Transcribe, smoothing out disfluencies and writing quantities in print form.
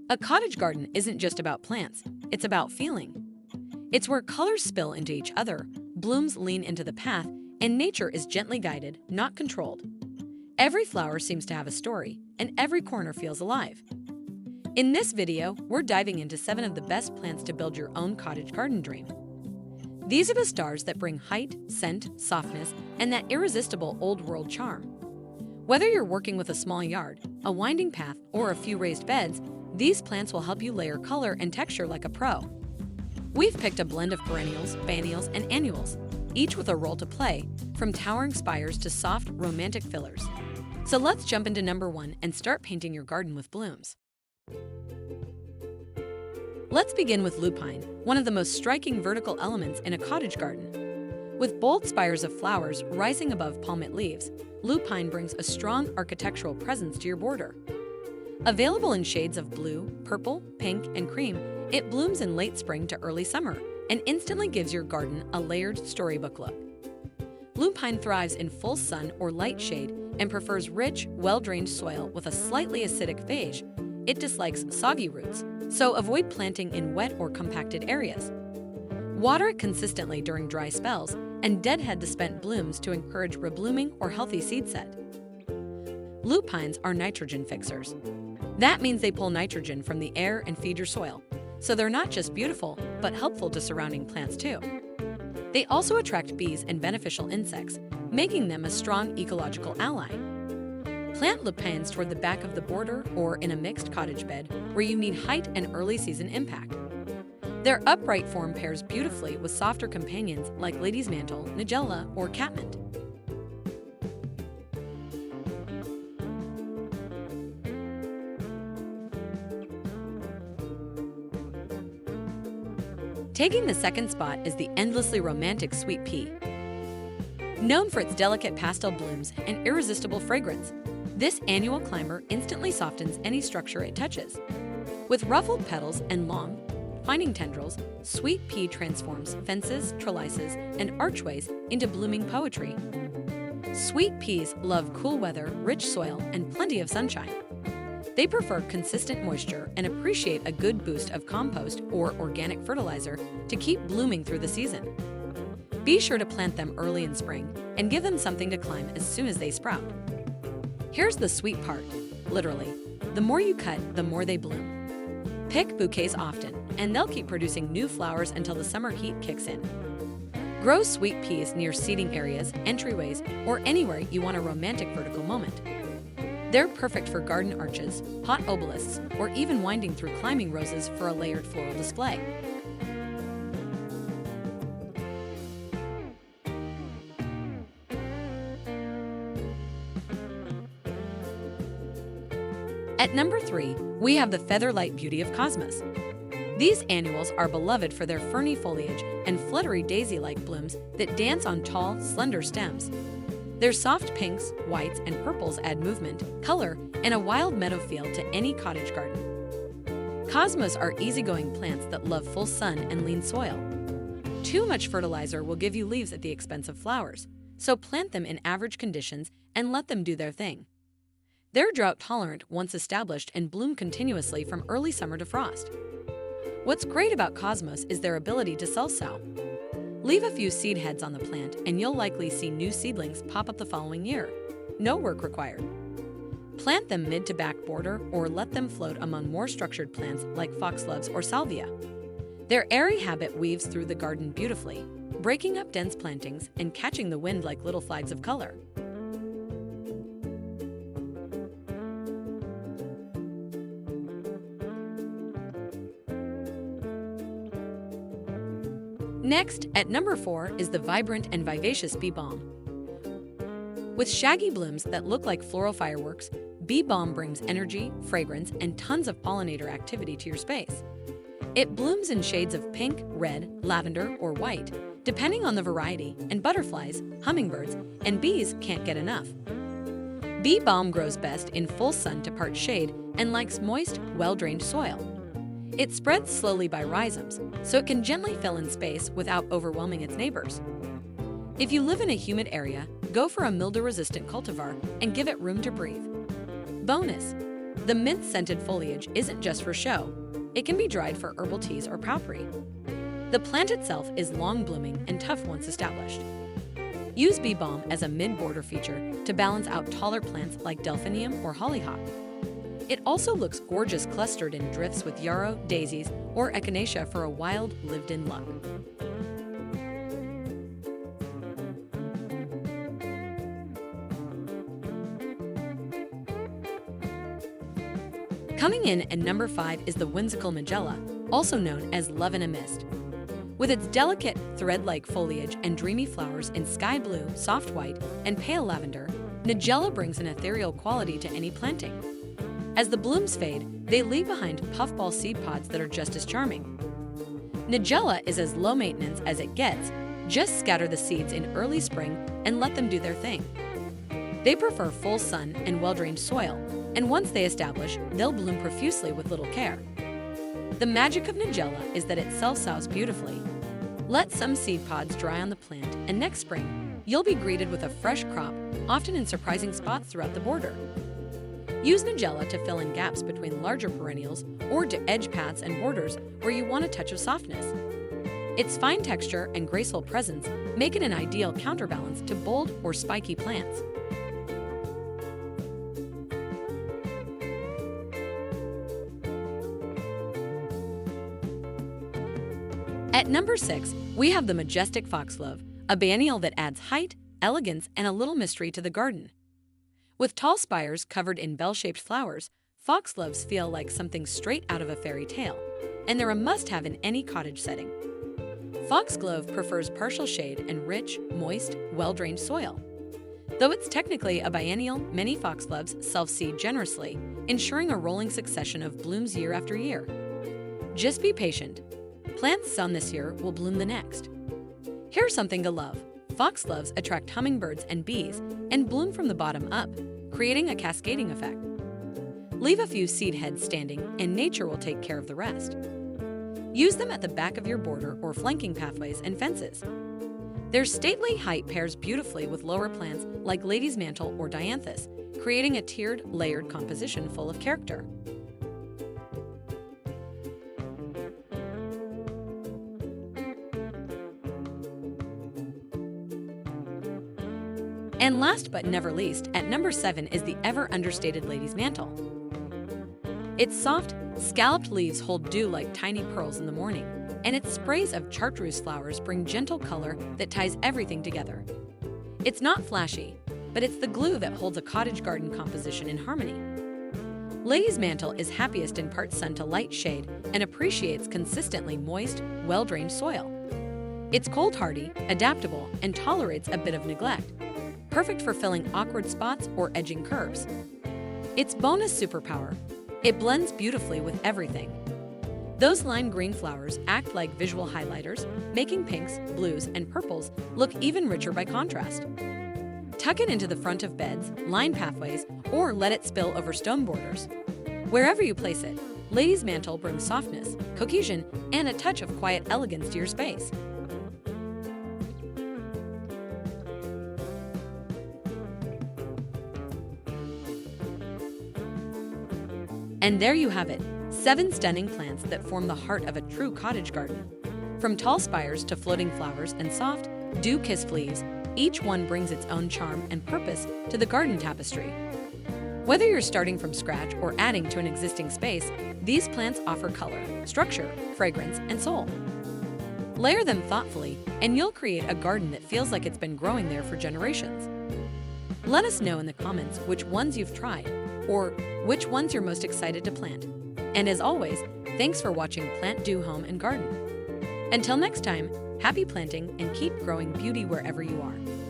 A cottage garden isn't just about plants, it's about feeling. It's where colors spill into each other, blooms lean into the path, and nature is gently guided, not controlled. Every flower seems to have a story, and every corner feels alive. In this video, we're diving into 7 of the best plants to build your own cottage garden dream. These are the stars that bring height, scent, softness, and that irresistible old-world charm. Whether you're working with a small yard, a winding path, or a few raised beds, these plants will help you layer color and texture like a pro. We've picked a blend of perennials, biennials, and annuals, each with a role to play, from towering spires to soft, romantic fillers. So let's jump into number 1 and start painting your garden with blooms. Let's begin with lupine, one of the most striking vertical elements in a cottage garden. With bold spires of flowers rising above palmate leaves, lupine brings a strong architectural presence to your border. Available in shades of blue, purple, pink, and cream, it blooms in late spring to early summer and instantly gives your garden a layered storybook look. Lupine thrives in full sun or light shade and prefers rich, well-drained soil with a slightly acidic beige. It dislikes soggy roots, so avoid planting in wet or compacted areas. Water it consistently during dry spells and deadhead the spent blooms to encourage reblooming or healthy seed set. Lupines are nitrogen fixers. That means they pull nitrogen from the air and feed your soil, so they're not just beautiful, but helpful to surrounding plants too. They also attract bees and beneficial insects, making them a strong ecological ally. Plant lupines toward the back of the border or in a mixed cottage bed where you need height and early season impact. Their upright form pairs beautifully with softer companions like lady's mantle, nigella, or catmint. Taking the second spot is the endlessly romantic sweet pea. Known for its delicate pastel blooms and irresistible fragrance, this annual climber instantly softens any structure it touches. With ruffled petals and long, twining tendrils, sweet pea transforms fences, trellises, and archways into blooming poetry. Sweet peas love cool weather, rich soil, and plenty of sunshine. They prefer consistent moisture and appreciate a good boost of compost or organic fertilizer to keep blooming through the season. Be sure to plant them early in spring and give them something to climb as soon as they sprout. Here's the sweet part, literally. The more you cut, the more they bloom. Pick bouquets often, and they'll keep producing new flowers until the summer heat kicks in. Grow sweet peas near seating areas, entryways, or anywhere you want a romantic vertical moment. They're perfect for garden arches, hot obelisks, or even winding through climbing roses for a layered floral display. At number 3, we have the featherlight beauty of cosmos. These annuals are beloved for their ferny foliage and fluttery daisy-like blooms that dance on tall, slender stems. Their soft pinks, whites, and purples add movement, color, and a wild meadow feel to any cottage garden. Cosmos are easygoing plants that love full sun and lean soil. Too much fertilizer will give you leaves at the expense of flowers, so plant them in average conditions and let them do their thing. They're drought-tolerant once established and bloom continuously from early summer to frost. What's great about cosmos is their ability to self-sow. Leave a few seed heads on the plant and you'll likely see new seedlings pop up the following year. No work required. Plant them mid to back border or let them float among more structured plants like foxgloves or salvia. Their airy habit weaves through the garden beautifully, breaking up dense plantings and catching the wind like little flags of color. Next, at number 4 is the vibrant and vivacious bee balm. With shaggy blooms that look like floral fireworks, bee balm brings energy, fragrance, and tons of pollinator activity to your space. It blooms in shades of pink, red, lavender, or white, depending on the variety, and butterflies, hummingbirds, and bees can't get enough. Bee balm grows best in full sun to part shade and likes moist, well-drained soil. It spreads slowly by rhizomes, so it can gently fill in space without overwhelming its neighbors. If you live in a humid area, go for a mildew-resistant cultivar and give it room to breathe. Bonus: The mint-scented foliage isn't just for show. It can be dried for herbal teas or potpourri. The plant itself is long-blooming and tough once established. Use bee balm as a mid-border feature to balance out taller plants like delphinium or hollyhock. It also looks gorgeous clustered in drifts with yarrow, daisies, or echinacea for a wild, lived-in look. Coming in at number 5 is the whimsical Nella, also known as Love in a Mist. With its delicate, thread-like foliage and dreamy flowers in sky blue, soft white, and pale lavender, Nella brings an ethereal quality to any planting. As the blooms fade, they leave behind puffball seed pods that are just as charming. Nella is as low maintenance as it gets. Just scatter the seeds in early spring and let them do their thing. They prefer full sun and well-drained soil, and once they establish, they'll bloom profusely with little care. The magic of Nella is that it self-sows beautifully. Let some seed pods dry on the plant, and next spring, you'll be greeted with a fresh crop, often in surprising spots throughout the border. Use Nella to fill in gaps between larger perennials or to edge paths and borders where you want a touch of softness. Its fine texture and graceful presence make it an ideal counterbalance to bold or spiky plants. At number 6, we have the majestic Foxglove, a perennial that adds height, elegance, and a little mystery to the garden. With tall spires covered in bell-shaped flowers, foxgloves feel like something straight out of a fairy tale, and they're a must-have in any cottage setting. Foxglove prefers partial shade and rich, moist, well-drained soil. Though it's technically a biennial, many foxgloves self-seed generously, ensuring a rolling succession of blooms year after year. Just be patient. Plants sown this year will bloom the next. Here's something to love. Foxgloves attract hummingbirds and bees and bloom from the bottom up, creating a cascading effect. Leave a few seed heads standing and nature will take care of the rest. Use them at the back of your border or flanking pathways and fences. Their stately height pairs beautifully with lower plants like lady's mantle or dianthus, creating a tiered, layered composition full of character. And last but never least, at number 7 is the ever-understated lady's mantle. Its soft, scalloped leaves hold dew like tiny pearls in the morning, and its sprays of chartreuse flowers bring gentle color that ties everything together. It's not flashy, but it's the glue that holds a cottage garden composition in harmony. Lady's mantle is happiest in part sun to light shade and appreciates consistently moist, well-drained soil. It's cold-hardy, adaptable, and tolerates a bit of neglect, perfect for filling awkward spots or edging curves. Its bonus superpower: it blends beautifully with everything. Those lime green flowers act like visual highlighters, making pinks, blues, and purples look even richer by contrast. Tuck it into the front of beds, line pathways, or let it spill over stone borders. Wherever you place it, lady's mantle brings softness, cohesion, and a touch of quiet elegance to your space. And there you have it, 7 stunning plants that form the heart of a true cottage garden. From tall spires to floating flowers and soft, dew-kissed leaves, each one brings its own charm and purpose to the garden tapestry. Whether you're starting from scratch or adding to an existing space, these plants offer color, structure, fragrance, and soul. Layer them thoughtfully, and you'll create a garden that feels like it's been growing there for generations. Let us know in the comments which ones you've tried, or which ones you're most excited to plant. And as always, thanks for watching PlantDo Home and Garden. Until next time, happy planting and keep growing beauty wherever you are.